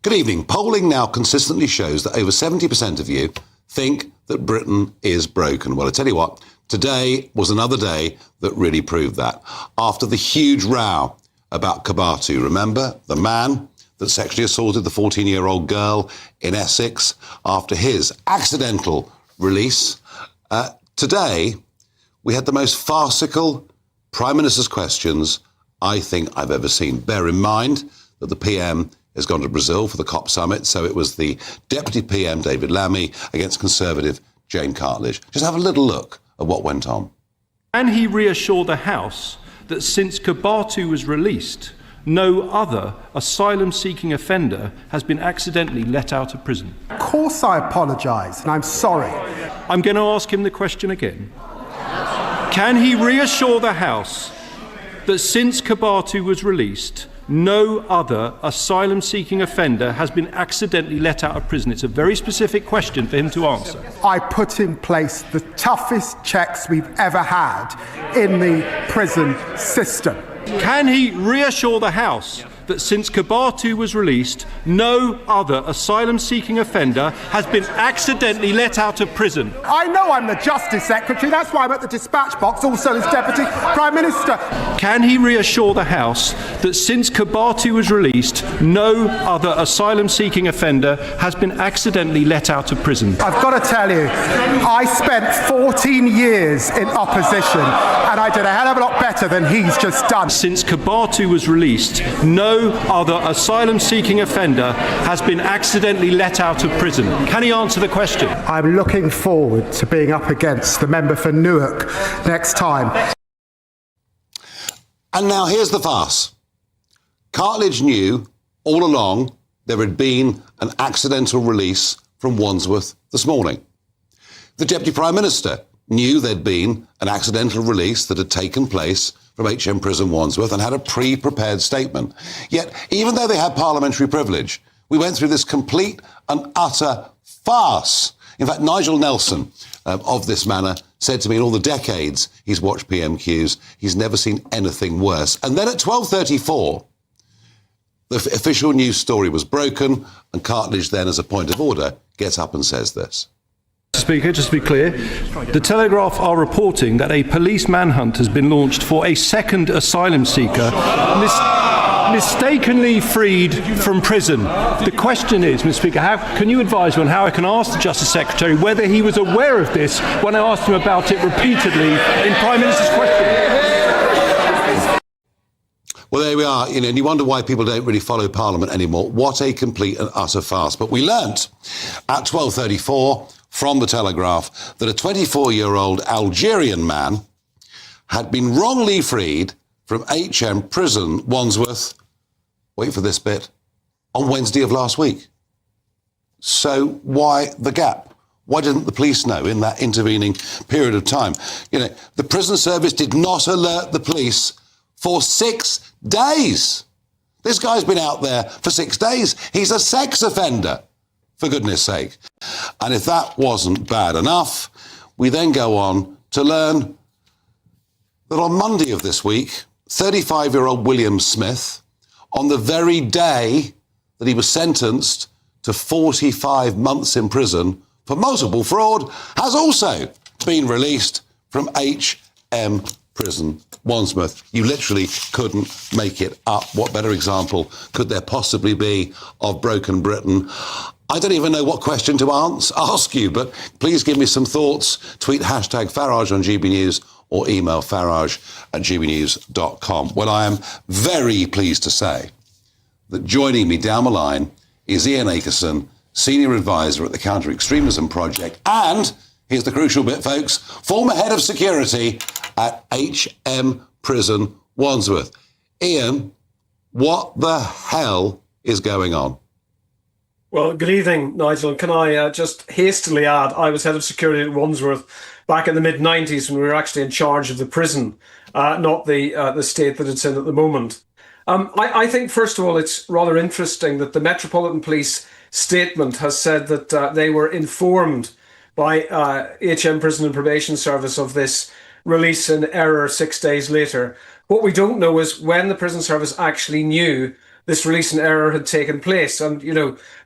Good evening. Polling now consistently shows that over 70% of you think that Britain is broken. Well, I tell you what, today was another day that really proved that. After the huge row about Kabatu, remember the man that sexually assaulted the 14-year-old girl in Essex, after his accidental release, today we had the most farcical Prime Minister's questions I think I've ever seen. Bear in mind that the PM has gone to Brazil for the COP summit, so it was the Deputy PM, David Lammy, against Conservative Jane Cartledge. Just have a little look at what went on. Can he reassure the House that since Kabatu was released, no other asylum-seeking offender has been accidentally let out of prison? Of course I apologise, and I'm sorry. I'm going to ask him the question again. Can he reassure the House that since Kabatu was released, no other asylum-seeking offender has been accidentally let out of prison? It's a very specific question for him to answer. I put in place the toughest checks we've ever had in the prison system. Can he reassure the House that since Kabatu was released, no other asylum-seeking offender has been accidentally let out of prison? I know I'm the Justice Secretary, that's why I'm at the dispatch box, also as Deputy Prime Minister. Can he reassure the House that since Kabatu was released, no other asylum-seeking offender has been accidentally let out of prison? I've got to tell you, I spent 14 years in opposition, and I did a hell of a lot better than he's just done. Since Kabatu was released, no other asylum-seeking offender has been accidentally let out of prison. Can he answer the question? I'm looking forward to being up against the member for Newark next time. And now here's the farce. Cartledge knew all along there had been an accidental release from Wandsworth this morning. The Deputy Prime Minister knew there'd been an accidental release that had taken place from HM Prison Wandsworth and had a pre-prepared statement. Yet, even though they had parliamentary privilege, we went through this complete and utter farce. In fact, Nigel Nelson of this manor said to me in all the decades he's watched PMQs, he's never seen anything worse. And then at 12:34, the official news story was broken, and Cartledge then, as a point of order, gets up and says this. Speaker, just to be clear, the Telegraph are reporting that a police manhunt has been launched for a second asylum seeker mistakenly freed from prison. The question is, Mr. Speaker, can you advise me on how I can ask the Justice Secretary whether he was aware of this when I asked him about it repeatedly in Prime Minister's question? Well, there we are. And you wonder why people don't really follow Parliament anymore. What a complete and utter farce. But we learnt at 12:34 from the Telegraph that a 24-year-old Algerian man had been wrongly freed from HM Prison Wandsworth, wait for this bit, on Wednesday of last week. So why the gap? Why didn't the police know in that intervening period of time? The prison service did not alert the police for 6 days. This guy's been out there for 6 days. He's a sex offender, for goodness sake. And if that wasn't bad enough, we then go on to learn that on Monday of this week, 35-year-old William Smith, on the very day that he was sentenced to 45 months in prison for multiple fraud, has also been released from HM Prison Wandsworth. You literally couldn't make it up. What better example could there possibly be of broken Britain? I don't even know what question to ask you, but please give me some thoughts. Tweet #Farage on GB News or email farage@gbnews.com. Well, I am very pleased to say that joining me down the line is Ian Akerson, Senior Advisor at the Counter-Extremism Project, and, here's the crucial bit, folks, former Head of Security at HM Prison Wandsworth. Ian, what the hell is going on? Well, good evening, Nigel. Can I just hastily add, I was head of security at Wandsworth back in the mid-90s when we were actually in charge of the prison, not the state that it's in at the moment. I think, first of all, it's rather interesting that the Metropolitan Police statement has said that they were informed by HM Prison and Probation Service of this release in error 6 days later. What we don't know is when the Prison Service actually knew this release in error had taken place. And,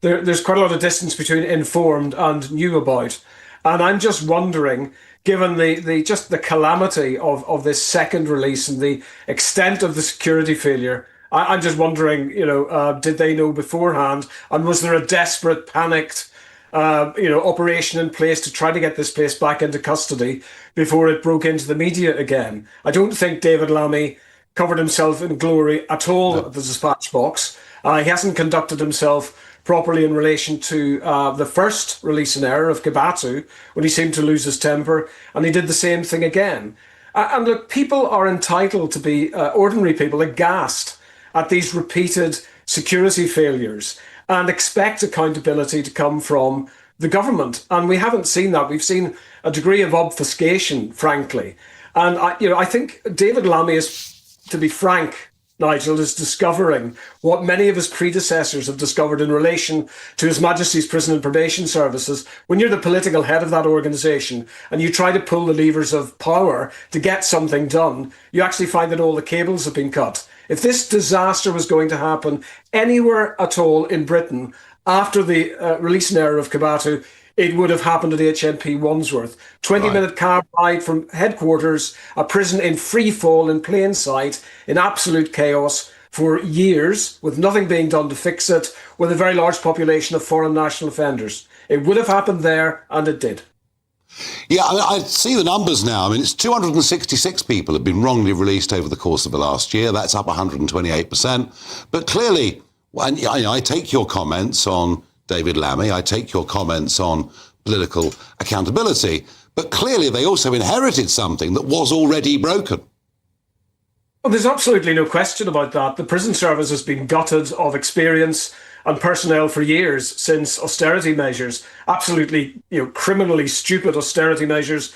there's quite a lot of distance between informed and knew about. And I'm just wondering, given the calamity of this second release and the extent of the security failure, I'm just wondering, did they know beforehand? And was there a desperate, panicked, operation in place to try to get this place back into custody before it broke into the media again? I don't think David Lammy covered himself in glory at all at the dispatch box. He hasn't conducted himself properly in relation to the first release in error of Kibatu, when he seemed to lose his temper, and he did the same thing again. And look, people are entitled to be, ordinary people, aghast at these repeated security failures and expect accountability to come from the government. And we haven't seen that. We've seen a degree of obfuscation, frankly. And I think David Lammy is, to be frank, Nigel, is discovering what many of his predecessors have discovered in relation to His Majesty's Prison and Probation Services. When you're the political head of that organisation and you try to pull the levers of power to get something done, you actually find that all the cables have been cut. If this disaster was going to happen anywhere at all in Britain after the release in error of Kibatu, it would have happened at HMP Wandsworth. 20-minute car ride from headquarters, a prison in free fall, in plain sight, in absolute chaos for years, with nothing being done to fix it, with a very large population of foreign national offenders. It would have happened there, and it did. Yeah, I see the numbers now. I mean, it's 266 people have been wrongly released over the course of the last year. That's up 128%. But clearly, I take your comments on David Lammy, I take your comments on political accountability, but clearly they also inherited something that was already broken. Well, there's absolutely no question about that. The prison service has been gutted of experience and personnel for years since austerity measures, absolutely criminally stupid austerity measures,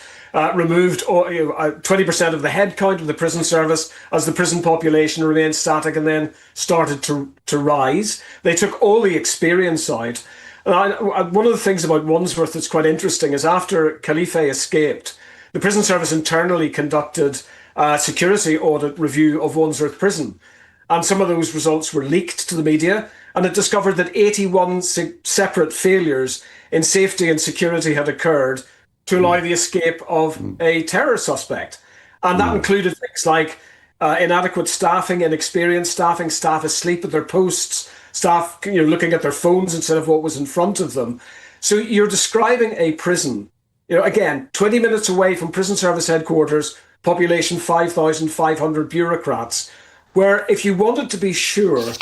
removed 20% of the headcount of the prison service as the prison population remained static and then started to rise. They took all the experience out. And one of the things about Wandsworth that's quite interesting is after Khalife escaped, the prison service internally conducted a security audit review of Wandsworth Prison. And some of those results were leaked to the media, and it discovered that 81 separate failures in safety and security had occurred to allow the escape of a terror suspect. And that included things like inadequate staffing, inexperienced staffing, staff asleep at their posts, staff looking at their phones instead of what was in front of them. So you're describing a prison, again, 20 minutes away from prison service headquarters, population 5,500 bureaucrats, where if you wanted to be sure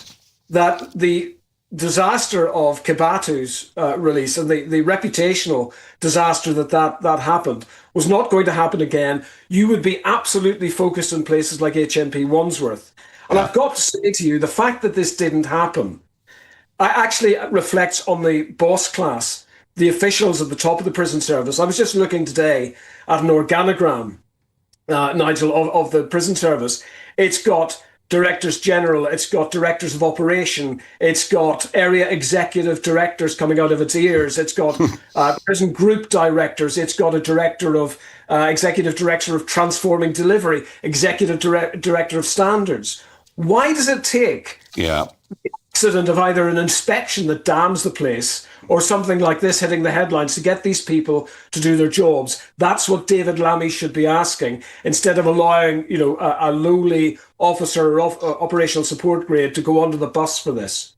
that the disaster of Kibatu's release and the reputational disaster that happened was not going to happen again, you would be absolutely focused on places like HMP Wandsworth. And I've got to say to you, the fact that this didn't happen actually reflects on the boss class, the officials at the top of the prison service. I was just looking today at an organogram, Nigel, of the prison service. It's got directors general, it's got directors of operation, it's got area executive directors coming out of its ears, it's got prison group directors, it's got a director of executive director of transforming delivery, executive director of standards. Why does it take the accident of either an inspection that damns the place or something like this hitting the headlines to get these people to do their jobs? That's what David Lammy should be asking, instead of allowing a lowly officer or operational support grade to go onto the bus for this.